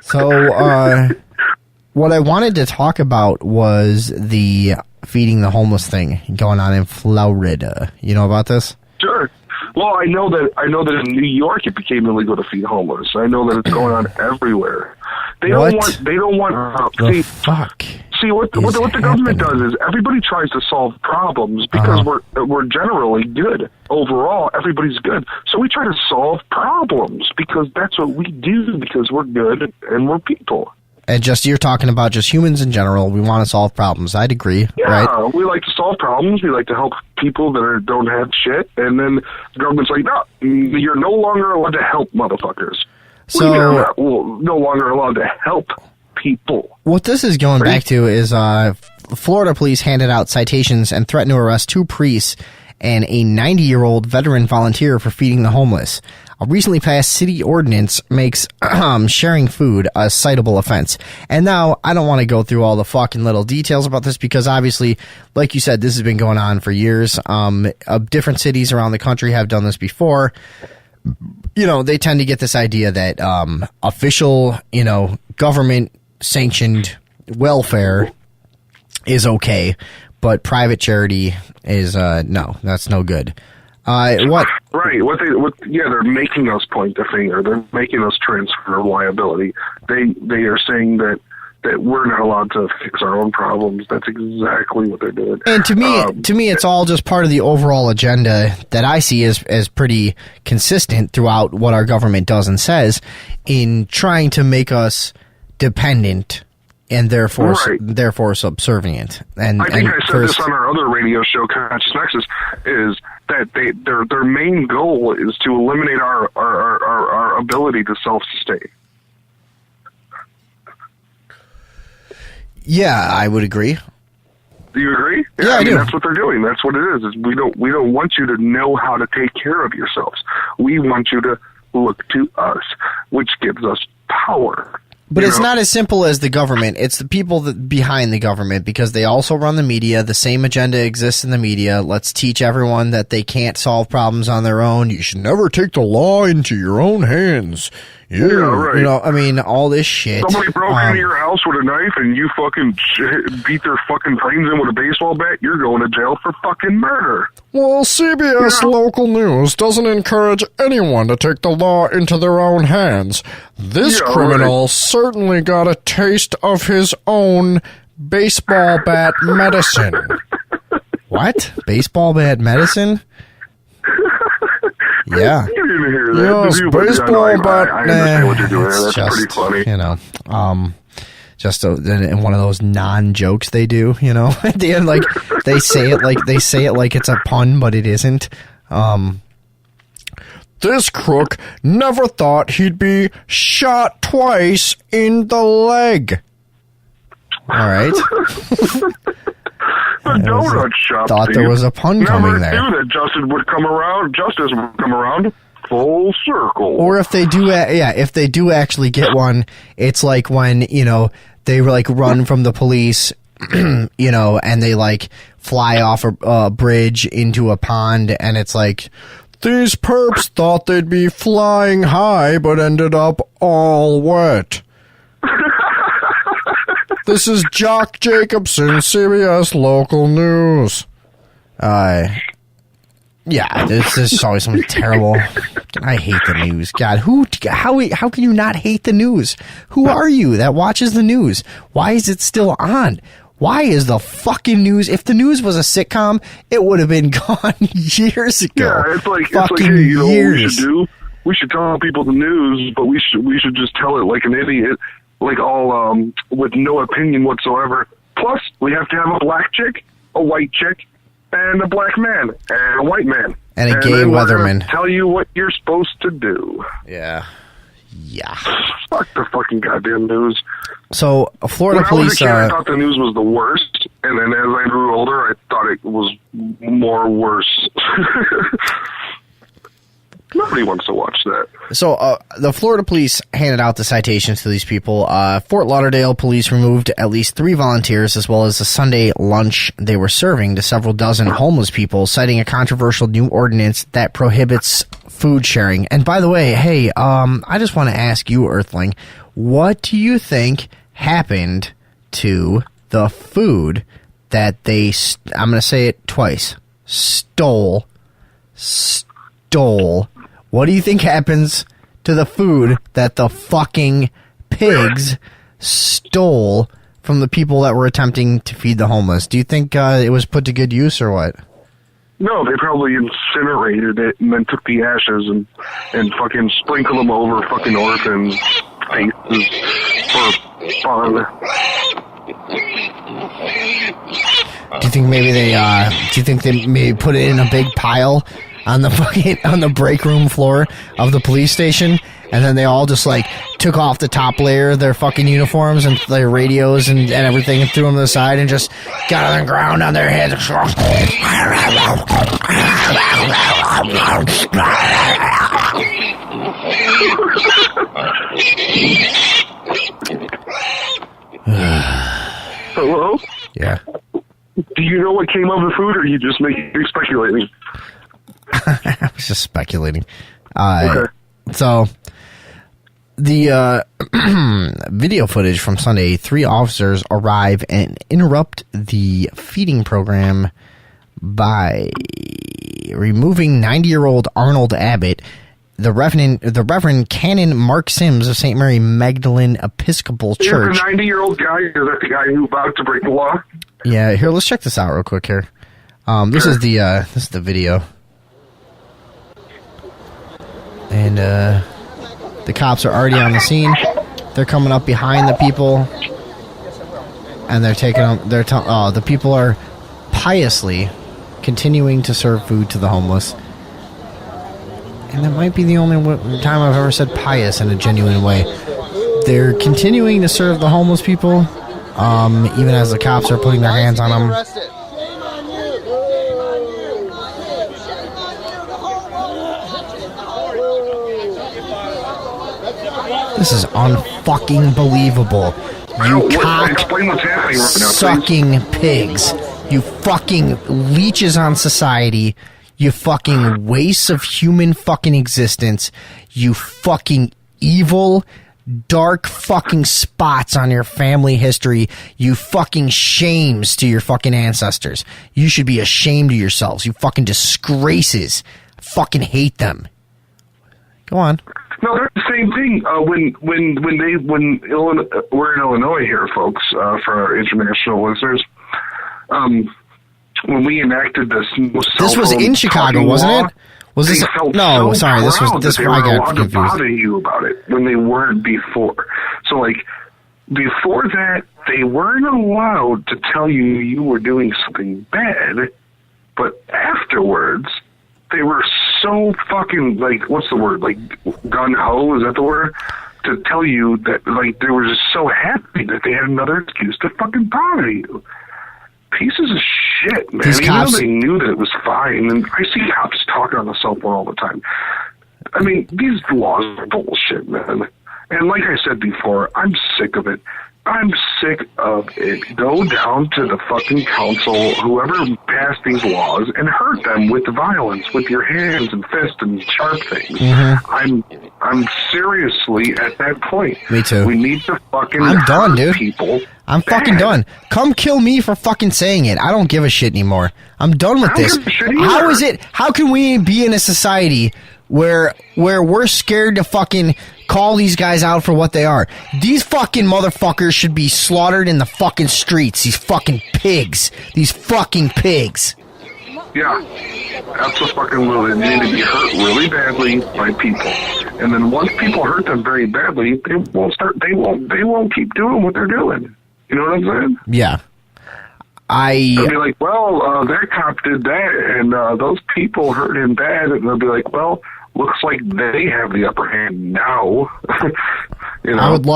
So, what I wanted to talk about was the feeding the homeless thing going on in Florida. You know about this? Sure. Well, I know that in New York it became illegal to feed homeless. I know that it's going on everywhere. They don't want. Fuck. See what the government does is everybody tries to solve problems because we're generally good overall. Everybody's good, so we try to solve problems because that's what we do because we're good and we're people. And you're talking about just humans in general. We want to solve problems. I'd agree. Yeah, right? We like to solve problems. We like to help people that don't have shit. And then the government's like, no, you're no longer allowed to help motherfuckers. So no longer allowed to help people. What this is going back to is Florida police handed out citations and threatened to arrest 2 priests and a 90-year-old veteran volunteer for feeding the homeless. A recently passed city ordinance makes sharing food a citable offense. And now, I don't want to go through all the fucking little details about this because obviously, like you said, this has been going on for years. Different cities around the country have done this before. You know, they tend to get this idea that official, government-sanctioned welfare is okay, but private charity is, no, that's no good. What? Right. They're making us point the finger. They're making us transfer liability. They are saying that we're not allowed to fix our own problems. That's exactly what they're doing. And to me, it's all just part of the overall agenda that I see as pretty consistent throughout what our government does and says in trying to make us dependent and therefore subservient. And I think I said this on our other radio show, Conscious Nexus, is that their main goal is to eliminate our ability to self-sustain. Yeah, I would agree. Do you agree? Yeah, I do. That's what they're doing. That's what it is we don't want you to know how to take care of yourselves. We want you to look to us, which gives us power. But it's not as simple as the government. It's the people behind the government because they also run the media. The same agenda exists in the media. Let's teach everyone that they can't solve problems on their own. You should never take the law into your own hands. Yeah, right. All this shit. Somebody broke into your house with a knife and you fucking beat their fucking brains in with a baseball bat, you're going to jail for fucking murder. Well, CBS Local News doesn't encourage anyone to take the law into their own hands. This criminal certainly got a taste of his own baseball bat medicine. What? Baseball bat medicine? Yeah. You didn't hear that. Yes, baseball bat. I understand what you're doing. That's pretty funny. Just in one of those non-jokes they do, at the end, like they say it like it's a pun, but it isn't. This crook never thought he'd be shot twice in the leg. All right. The donut shop. Thought there was a pun coming there. Never knew that justice would come around full circle. Or if they do, if they do actually get one, it's like when they run from the police, and they fly off a bridge into a pond, and it's like these perps thought they'd be flying high, but ended up all wet. This is Jock Jacobson, CBS Local News. Yeah, this is always something terrible. I hate the news. God, how can you not hate the news? Who are you that watches the news? Why is it still on? Why is the fucking news? If the news was a sitcom, it would have been gone years ago. Yeah, it's like years. What we should do? We should tell people the news, but we should just tell it like an idiot. All with no opinion whatsoever. Plus, we have to have a black chick, a white chick, and a black man, and a white man. And a gay weatherman. Tell you what you're supposed to do. Yeah. Fuck the fucking goddamn news. So, Florida police... When I was a kid, I thought the news was the worst, and then as I grew older, I thought it was more worse. Nobody wants to watch that. So, the Florida police handed out the citations to these people. Fort Lauderdale police removed at least 3 volunteers, as well as the Sunday lunch they were serving to several dozen homeless people, citing a controversial new ordinance that prohibits food sharing. And by the way, hey, I just want to ask you, Earthling, what do you think happened to the food that they, I'm going to say it twice, stole. What do you think happens to the food that the fucking pigs stole from the people that were attempting to feed the homeless? Do you think it was put to good use or what? No, they probably incinerated it and then took the ashes and fucking sprinkled them over fucking orphans' faces for fun. Do you think maybe they maybe put it in a big pile on the break room floor of the police station, and then they all just like took off the top layer of their fucking uniforms and their radios and everything and threw them to the side and just got on the ground on their heads? Hello? Yeah. Do you know what came of the food, or are you just speculating? I was just speculating. Okay. So, the video footage from Sunday, 3 officers arrive and interrupt the feeding program by removing 90-year-old Arnold Abbott, the Reverend Canon Mark Sims of St. Mary Magdalene Episcopal Church. Is the 90-year-old guy, is that the guy who about to break the law? Yeah, here, let's check this out real quick here. This is the video. And the cops are already on the scene. They're coming up behind the people, and they're taking them. The people are piously continuing to serve food to the homeless. And that might be the only time I've ever said pious in a genuine way. They're continuing to serve the homeless people, even as the cops are putting their hands on them. This is unfucking believable. You cock-sucking pigs. You fucking leeches on society. You fucking wastes of human fucking existence. You fucking evil, dark fucking spots on your family history. You fucking shames to your fucking ancestors. You should be ashamed of yourselves. You fucking disgraces. I fucking hate them. Go on. No, they're the same thing. We're in Illinois here, folks, for our international listeners. When we enacted this was in Chicago, wasn't it? Was this? No, so sorry. This was. I got confused. To bother you about it when they weren't before. So, like, before that, they weren't allowed to tell you were doing something bad, but afterwards, they were so fucking, like, what's the word? Like, gun-ho, is that the word? To tell you that, like, they were just so happy that they had another excuse to fucking bother you. Pieces of shit, man. These cops, they knew that it was fine, and I see cops talking on the cell phone all the time. I mean, these laws are bullshit, man. And like I said before, I'm sick of it. I'm sick of it. Go down to the fucking council, whoever passed these laws, and hurt them with violence, with your hands and fists and sharp things. Mm-hmm. I'm seriously at that point. Me too. We need to fucking I'm done, dude. People. I'm fucking done. Come kill me for fucking saying it. I don't give a shit anymore. I'm done with this. How is it? How can we be in a society where we're scared to fucking call these guys out for what they are? These fucking motherfuckers should be slaughtered in the fucking streets. These fucking pigs. These fucking pigs. Yeah, absolutely. They need to be hurt really badly by people, and then once people hurt them very badly, they won't keep doing what they're doing. You know what I'm saying? Yeah. They'll be like, well, that cop did that, and those people hurt him bad, and they'll be like, well, looks like they have the upper hand now. You know? I would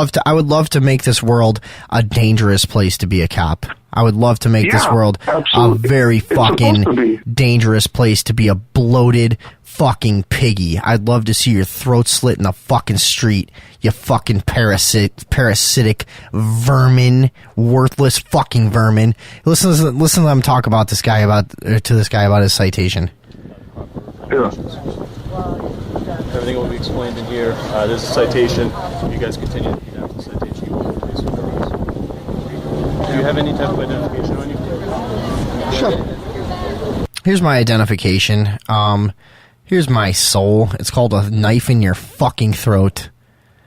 love to make this world a dangerous place to be a cop. I would love to make this world absolutely. a very fucking dangerous place to be a bloated, fucking piggy. I'd love to see your throat slit in the fucking street, you fucking parasitic vermin, worthless fucking vermin. Listen to them talk about this guy about his citation. Yeah. Everything will be explained in here. There's a citation. You guys continue to have the citation. Do you have any type of identification on you? Sure. Here's my identification. Here's my soul. It's called a knife in your fucking throat.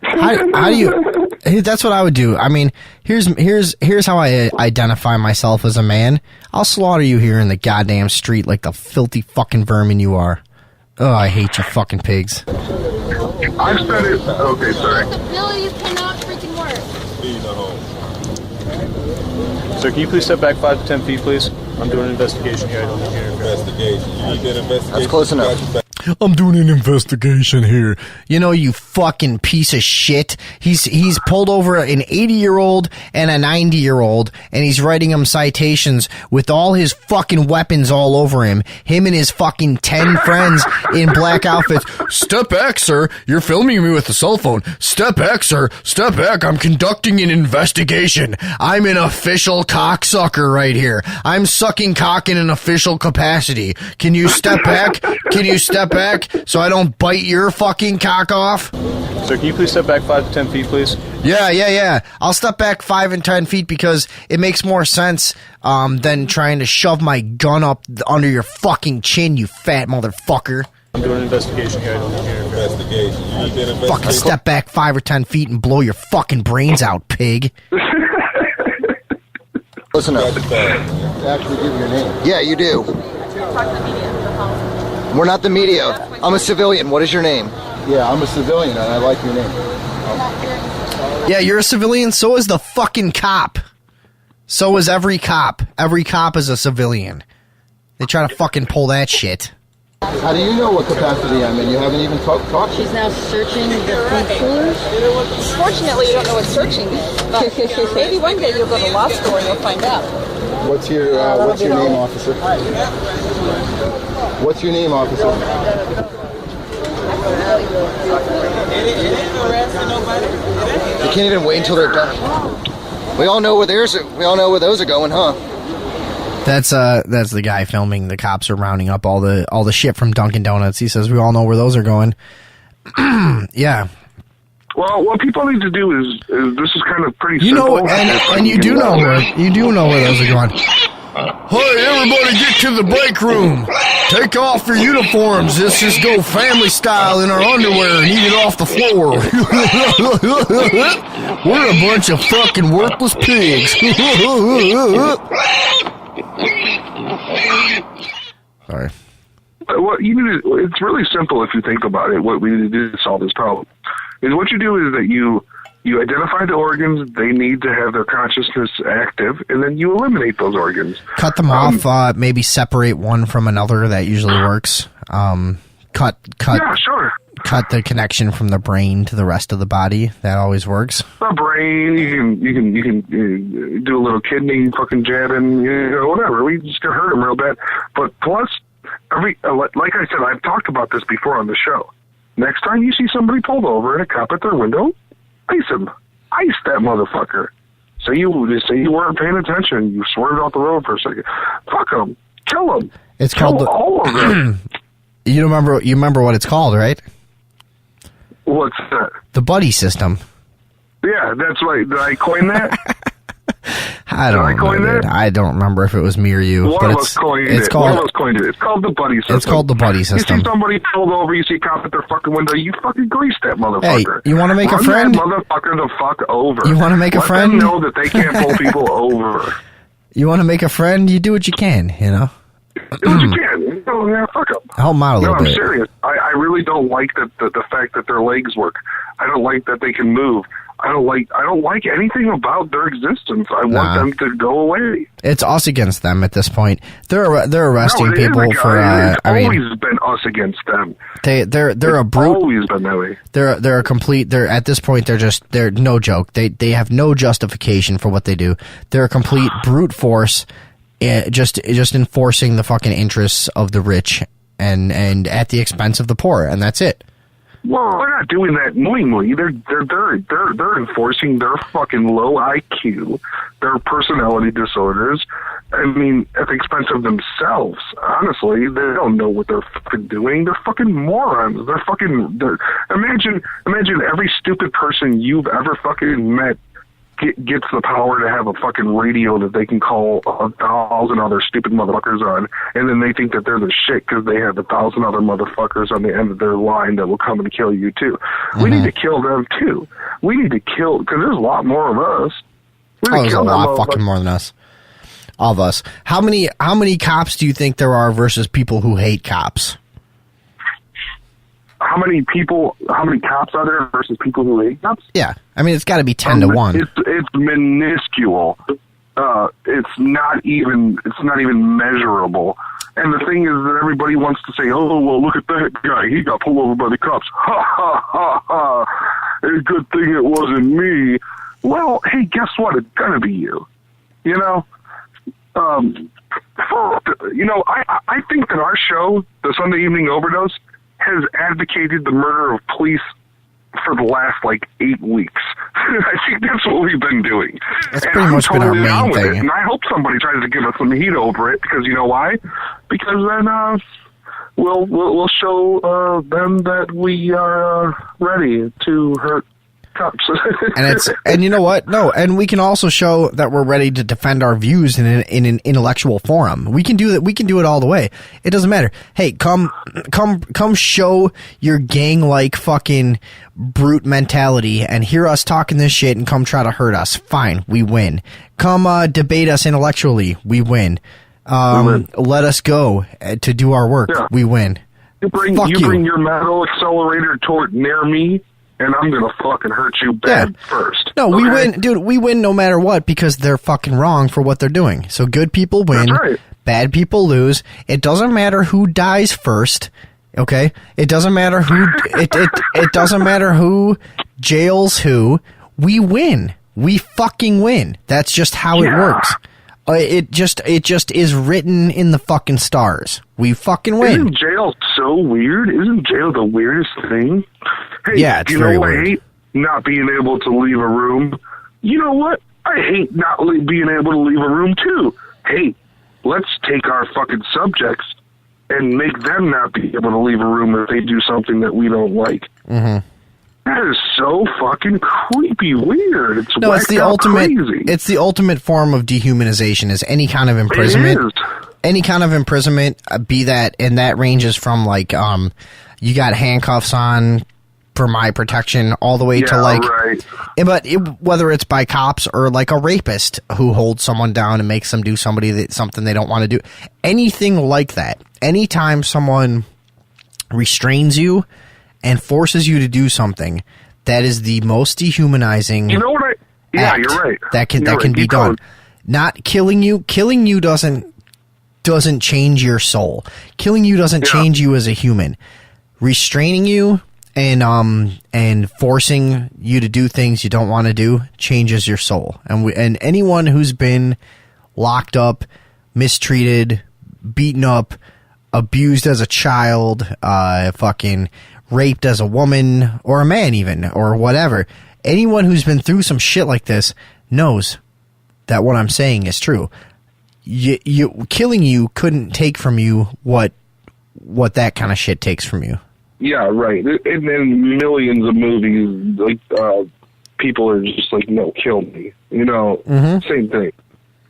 How do you? That's what I would do. I mean, here's how I identify myself as a man. I'll slaughter you here in the goddamn street like the filthy fucking vermin you are. Oh, I hate you fucking pigs. I've said it. Okay, sorry. Abilities cannot freaking work. Sir, can you please step back 5 to 10 feet, please? I'm doing an investigation here. I don't need your Investigation. You need that investigation. That's close enough. I'm doing an investigation here. You know, you fucking piece of shit. He's pulled over an 80-year-old and a 90-year-old, and he's writing him citations with all his fucking weapons all over him. Him and his fucking 10 friends in black outfits. Step back, sir. You're filming me with a cell phone. Step back, sir. Step back. I'm conducting an investigation. I'm an official cocksucker right here. I'm sucking cock in an official capacity. Can you step back? Can you step back so I don't bite your fucking cock off? Sir, can you please step back 5 to 10 feet, please? Yeah. I'll step back 5 and 10 feet because it makes more sense than trying to shove my gun up under your fucking chin, you fat motherfucker. I'm doing an investigation here. I don't need your Investigation. You need that investigation. Fucking step back 5 or 10 feet and blow your fucking brains out, pig. Listen up. Actually give your name. Yeah, you do. We're not the media. I'm a civilian. What is your name? Yeah, I'm a civilian and I like your name. Yeah, you're a civilian, so is the fucking cop. So is every cop. Every cop is a civilian. They try to fucking pull that shit. How do you know what capacity I'm in? You haven't even talked to me. She's now searching the food coolers. Fortunately, you don't know what searching is, but maybe one day you'll go to law school and you'll find out. What's your name, officer? What's your name, officer? You can't even wait until they're done. We all know where those are going, huh? That's the guy filming. The cops are rounding up all the shit from Dunkin' Donuts. He says we all know where those are going. Yeah. Well, what people need to do is this is kind of pretty You simple. know, and you do know where those are going. Hey, everybody get to the break room. Take off your uniforms. Let's just go family style in our underwear and eat it off the floor. We're a bunch of fucking worthless pigs. Sorry. What you need to, it's really simple if you think about it. What we need to do to solve this problem is what you do is that you identify the organs they need to have their consciousness active, and then you eliminate those organs. Cut them off. Maybe separate one from another. That usually works. Cut. Yeah, sure. Cut the connection from the brain to the rest of the body. That always works. The brain, you can do a little kidney fucking jabbing, whatever. We just gonna hurt them real bad. But plus, like I said, I've talked about this before on the show. Next time you see somebody pulled over and a cop at their window, ice him. Ice that motherfucker. Say you weren't paying attention. You swerved off the road for a second. Fuck them. Kill them. It's called all of them. You remember what it's called, right? What's that? The buddy system. Yeah, that's right. Did I coin that? I don't know, dude. I don't remember if it was me or you. One of us coined it. It's called the buddy system. It's called the buddy system. You see somebody pulled over, you see a cop at their fucking window, you fucking grease that motherfucker. Hey, you want to make a friend? Run that motherfucker the fuck over. You want to make a friend? Let them know that they can't pull people over. You want to make a friend? You do what you can, you know? Do what you can. Yeah, fuck them. Help them out a little bit. I'm serious. I really don't like the fact that their legs work. I don't like that they can move. I don't like anything about their existence. I want them to go away. It's us against them at this point. They're arresting people for. It's always been us against them. They're a brute. Always been that way. They're a complete. They're at this point. They're no joke. They have no justification for what they do. They're a complete brute force. Just enforcing the fucking interests of the rich and at the expense of the poor, and that's it. Well, they're not doing that knowingly. They're enforcing their fucking low IQ, their personality disorders. I mean, at the expense of themselves. Honestly, they don't know what they're fucking doing. They're fucking morons. Imagine every stupid person you've ever fucking met gets the power to have a fucking radio that they can call 1,000 other stupid motherfuckers on, and then they think that they're the shit because they have 1,000 other motherfuckers on the end of their line that will come and kill you too. We need to kill them too. We need to kill, because there's a lot more of us. There's a lot fucking more than us. All of us. How many cops do you think there are versus people who hate cops? How many cops are there versus people who hate cops? Yeah, I mean, it's got to be 10 to 1. It's minuscule. It's not even measurable. And the thing is that everybody wants to say, "Oh, well, look at that guy. He got pulled over by the cops." Ha ha ha ha! It's a good thing it wasn't me. Well, hey, guess what? It's gonna be you. You know. I think that our show, the Sunday Evening Overdose, has advocated the murder of police for the last 8 weeks. I think that's what we've been doing. That's pretty much been our main thing. And I hope somebody tries to give us some heat over it, because you know why? Because then we'll show them that we are ready to hurt cops. and you know what? No, and we can also show that we're ready to defend our views in an intellectual forum. We can do that. We can do it all the way. It doesn't matter. Hey, come show your gang-like fucking brute mentality and hear us talking this shit and come try to hurt us. Fine, we win. Come debate us intellectually. We win. Let us go to do our work. Yeah. We win. You bring your metal accelerator toward near me, and I'm gonna fucking hurt you bad first. No, we win, dude. We win no matter what, because they're fucking wrong for what they're doing. So good people win, that's right. Bad people lose. It doesn't matter who dies first. Okay, it doesn't matter who it doesn't matter who jails who. We win. We fucking win. That's just how it works. It just is written in the fucking stars. We fucking win. Isn't jail so weird? Isn't jail the weirdest thing? Hey, yeah, it's very weird. I hate not being able to leave a room. You know what? I hate not being able to leave a room too. Hey, let's take our fucking subjects and make them not be able to leave a room if they do something that we don't like. Mm-hmm. That is so fucking creepy weird. It's the ultimate. Crazy. It's the ultimate form of dehumanization. Is any kind of imprisonment. It is. Any kind of imprisonment, be that, and that ranges from you got handcuffs on for my protection, all the way to right. But whether it's by cops or a rapist who holds someone down and makes them do something they don't want to do, anything like that. Anytime someone restrains you and forces you to do something, that is the most dehumanizing. You know what? You're right. That can be done. Not killing you. Killing you doesn't change your soul. Killing you doesn't change you as a human. Restraining you and forcing you to do things you don't want to do changes your soul. And anyone who's been locked up, mistreated, beaten up, abused as a child, fucking raped as a woman or a man even, or whatever, anyone who's been through some shit like this knows that what I'm saying is true. Killing you couldn't take from you what that kind of shit takes from you. Yeah, right. And then millions of movies, people are just no, kill me. Same thing.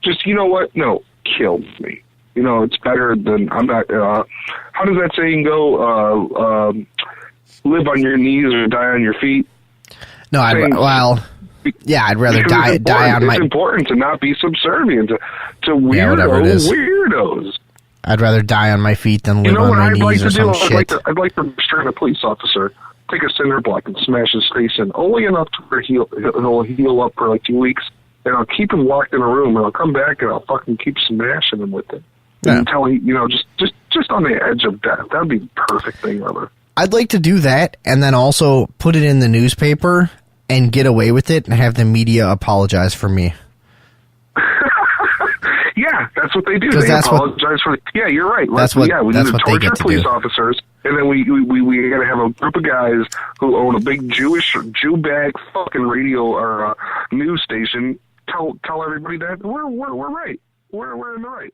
Just, you know what? No, kill me. It's better than, I'm not, how does that saying go? Live on your knees or die on your feet? No, I'd rather die on my... It's important to not be subservient to weirdos. I'd rather die on my feet than live on my knees or some shit. I'd like to restrain a police officer, take a cinder block and smash his face in, only enough to where he'll heal up for 2 weeks, and I'll keep him locked in a room, and I'll come back and I'll fucking keep smashing him with it. Until he, just on the edge of death. That'd be the perfect thing ever. I'd like to do that, and then also put it in the newspaper and get away with it and have the media apologize for me. Yeah, That's what they do. 'Cause They apologize for the. Yeah, you're right. We need to torture police officers, and then we got to have a group of guys who own a big Jew bag fucking radio or news station. Tell everybody that we're right. We're in the right.